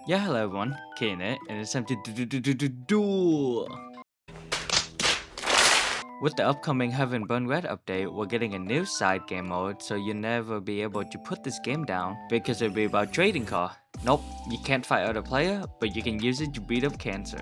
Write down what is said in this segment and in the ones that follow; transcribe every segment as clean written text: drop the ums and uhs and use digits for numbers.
Yeah, hello everyone, Kiyandere, and it's time to duel! With the upcoming Heaven Burn Red update, we're getting a new side game mode, so you'll never be able to put this game down because it'll be about trading card. Nope, you can't fight other player, but you can use it to beat up cancer.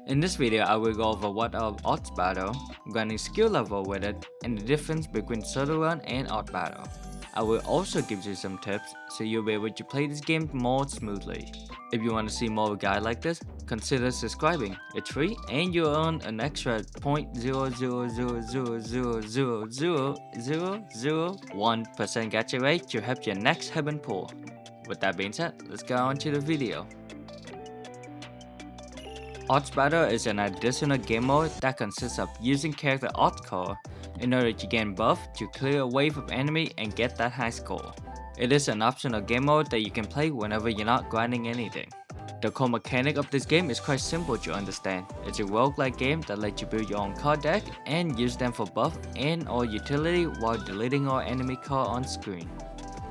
In this video, I will go over what are odds battle, grinding skill level with it, and the difference between Shuttle run and odd battle. I will also give you some tips so you'll be able to play this game more smoothly. If you want to see more of a guide like this, consider subscribing. It's free and you earn an extra 0.00000000001% gacha rate to help your next Hebban pull. With that being said, let's go on to the video. Odds Battle is an additional game mode that consists of using character odds score in order to gain buff to clear a wave of enemy and get that high score. It is an optional game mode that you can play whenever you're not grinding anything. The core mechanic of this game is quite simple to understand. It's a roguelike game that lets you build your own card deck and use them for buff and or utility while deleting all enemy card on screen.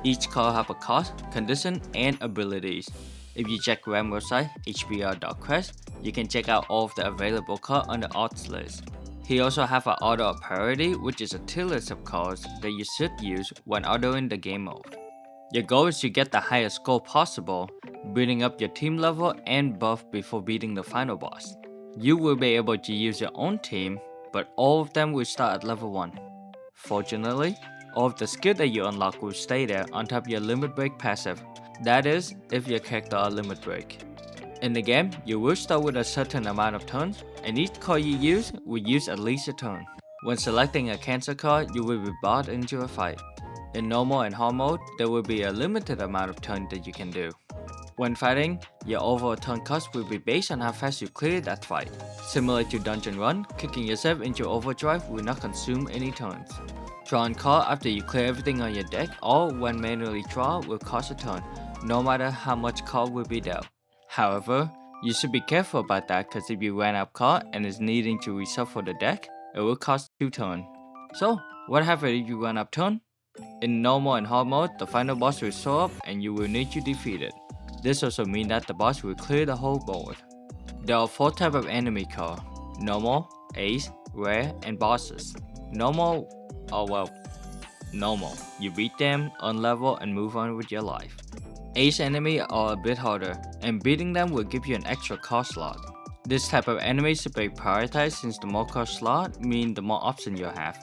Each card have a cost, condition, and abilities. If you check RAM website hbr.quest, you can check out all of the available cards on the odds list. He also have an order of priority, which is a tier list of cards that you should use when ordering the game mode. Your goal is to get the highest score possible, building up your team level and buff before beating the final boss. You will be able to use your own team, but all of them will start at level 1. Fortunately, all of the skill that you unlock will stay there on top of your limit break passive. That is, if your character are limit break. In the game, you will start with a certain amount of turns, and each card you use will use at least a turn. When selecting a cancer card, you will be brought into a fight. In normal and hard mode, there will be a limited amount of turns that you can do. When fighting, your overall turn cost will be based on how fast you clear that fight. Similar to Dungeon Run, kicking yourself into overdrive will not consume any turns. Drawing card after you clear everything on your deck or when manually draw will cost a turn, no matter how much card will be dealt. However, you should be careful about that because if you ran out card and is needing to reshuffle the deck, it will cost 2 turns. So, what happens if you run up turn? In normal and hard mode, the final boss will show up and you will need to defeat it. This also means that the boss will clear the whole board. There are 4 types of enemy cards: normal, ace, rare, and bosses. Normal, normal. You beat them, unlevel, and move on with your life. Ace enemy are a bit harder, and beating them will give you an extra card slot. This type of enemy should be prioritized since the more card slot mean the more options you have.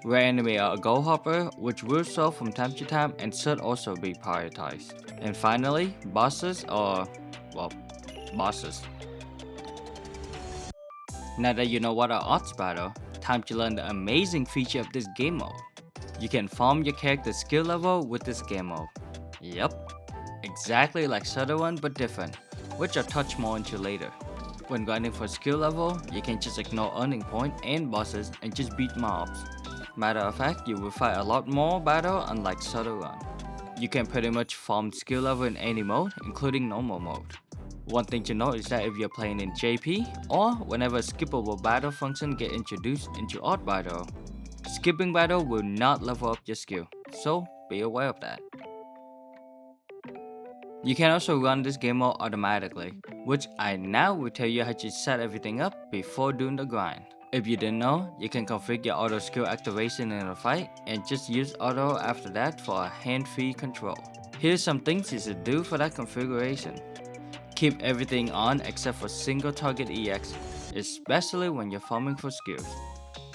Rare enemy are a goal hopper, which will show from time to time and should also be prioritized. And finally, bosses are, bosses. Now that you know what are odds battle, time to learn the amazing feature of this game mode. You can farm your character's skill level with this game mode. Yup, exactly like Shuttle one but different, which I'll touch more into later. When grinding for skill level, you can just ignore earning point and bosses and just beat mobs. Matter of fact, you will fight a lot more battle unlike Shuttle run. You can pretty much farm skill level in any mode, including normal mode. One thing to note is that if you're playing in JP, or whenever a skippable battle function get introduced into odd battle, skipping battle will not level up your skill, so be aware of that. You can also run this game mode automatically, which I now will tell you how to set everything up before doing the grind. If you didn't know, you can configure your auto skill activation in a fight and just use auto after that for a hand-free control. Here's some things you should do for that configuration. Keep everything on except for single target EX, especially when you're farming for skills.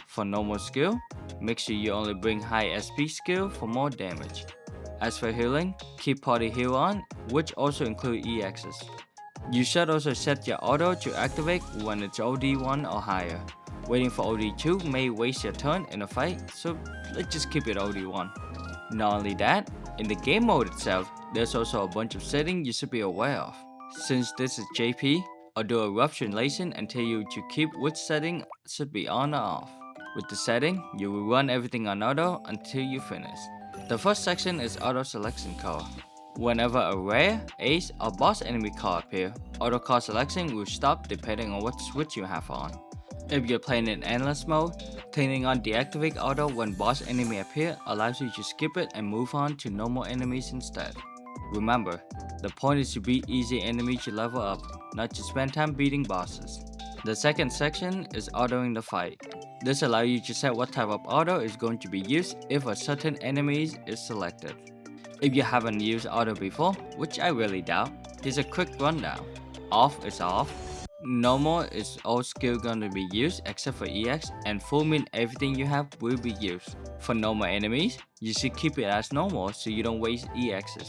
For normal skill, make sure you only bring high SP skill for more damage. As for healing, keep party heal on, which also include EXs. You should also set your auto to activate when it's OD1 or higher. Waiting for OD2 may waste your turn in a fight, so let's just keep it OD1. Not only that, in the game mode itself, there's also a bunch of settings you should be aware of. Since this is JP, I'll do a rough translation and tell you to keep which setting should be on or off. With the setting, you will run everything on auto until you finish. The first section is auto selection card. Whenever a rare, ace, or boss enemy card appear, auto card selection will stop depending on what switch you have on. If you're playing in endless mode, turning on deactivate auto when boss enemy appear allows you to skip it and move on to normal enemies instead. Remember, the point is to beat easy enemies you level up, not to spend time beating bosses. The second section is autoing the fight. This allows you to set what type of auto is going to be used if a certain enemy is selected. If you haven't used auto before, which I really doubt, here's a quick rundown. Off is off. Normal is all skill gonna be used except for EX, and full mean everything you have will be used. For normal enemies, you should keep it as normal so you don't waste EXs.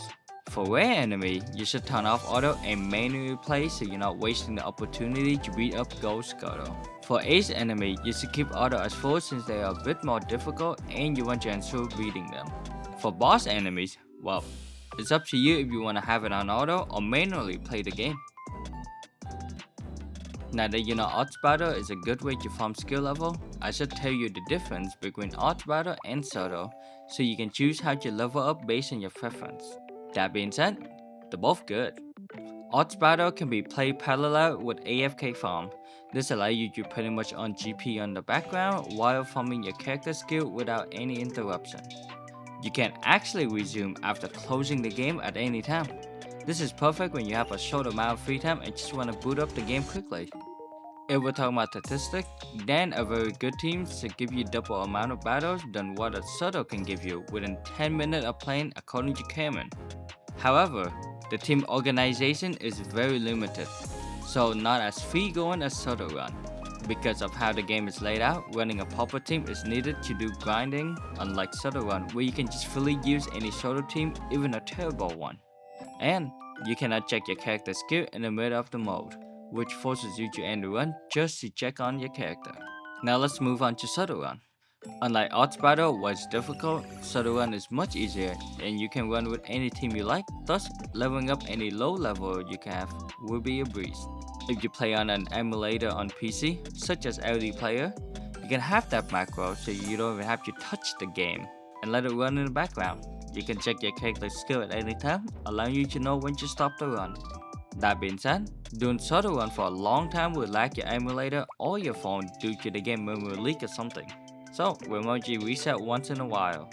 For rare enemy, you should turn off auto and manually play so you're not wasting the opportunity to beat up Gold Scuttle. For ace enemy, you should keep auto as full since they are a bit more difficult and you want to ensure beating them. For boss enemies, well, it's up to you if you want to have it on auto or manually play the game. Now that you know odds battle is a good way to farm skill level, I should tell you the difference between odds battle and Shuttle, so you can choose how to level up based on your preference. That being said, they're both good. Odds battle can be played parallel with AFK farm. This allows you to pretty much on GP on the background while farming your character skill without any interruption. You can actually resume after closing the game at any time. This is perfect when you have a short amount of free time and just want to boot up the game quickly. If we're talking about statistics, then a very good team should give you double amount of battles than what a Shuttle can give you within 10 minutes of playing according to Kiyan. However, the team organization is very limited, so not as free going as Shuttle Run. Because of how the game is laid out, running a proper team is needed to do grinding, unlike Shuttle Run where you can just freely use any Shuttle team, even a terrible one. And you cannot check your character skill in the middle of the mode, which forces you to end the run just to check on your character. Now let's move on to Shuttle Run. Unlike odds battle where it's difficult, Shuttle Run is much easier and you can run with any team you like, thus leveling up any low level you can have will be a breeze. If you play on an emulator on PC, such as LD Player, you can have that macro so you don't even have to touch the game and let it run in the background. You can check your character skill at any time, allowing you to know when to stop the run. That being said, doing Shuttle Run for a long time will lag your emulator or your phone due to the game memory leak or something. So remotely reset once in a while.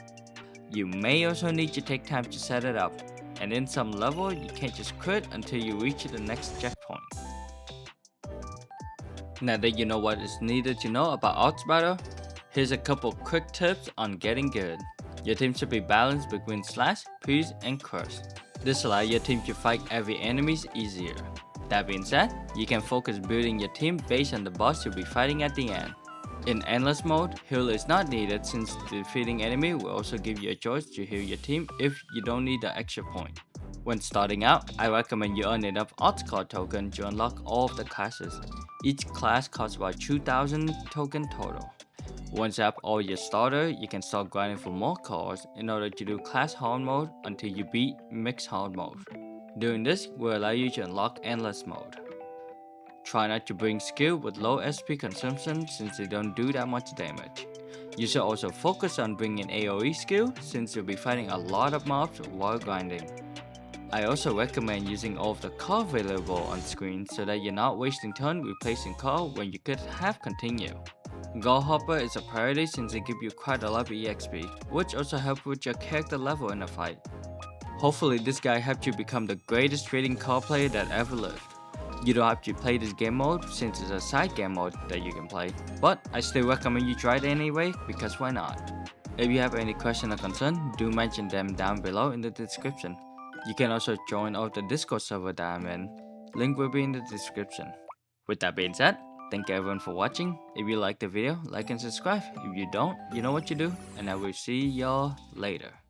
You may also need to take time to set it up, and in some level you can't just quit until you reach the next checkpoint. Now that you know what is needed to know about odds battle, here's a couple quick tips on getting good. Your team should be balanced between slash, freeze, and crush. This allows your team to fight every enemies easier. That being said, you can focus building your team based on the boss you'll be fighting at the end. In endless mode, heal is not needed since defeating enemy will also give you a choice to heal your team if you don't need the extra point. When starting out, I recommend you earn enough odds card token to unlock all of the classes. Each class costs about 2,000 token total. Once you have all your starter, you can start grinding for more cards in order to do class hard mode until you beat mixed hard mode. Doing this will allow you to unlock endless mode. Try not to bring skill with low SP consumption since they don't do that much damage. You should also focus on bringing AoE skill since you'll be fighting a lot of mobs while grinding. I also recommend using all of the card available on screen so that you're not wasting time replacing card when you could have continue. Gold Hopper is a priority since they give you quite a lot of EXP, which also helps with your character level in a fight. Hopefully this guide helped you become the greatest trading card player that ever lived. You don't have to play this game mode since it's a side game mode that you can play, but I still recommend you try it anyway because why not? If you have any question or concern, do mention them down below in the description. You can also join of the Discord server that I'm in. Link will be in the description. With that being said, thank you everyone for watching. If you liked the video, like and subscribe. If you don't, you know what to do, and I will see y'all later.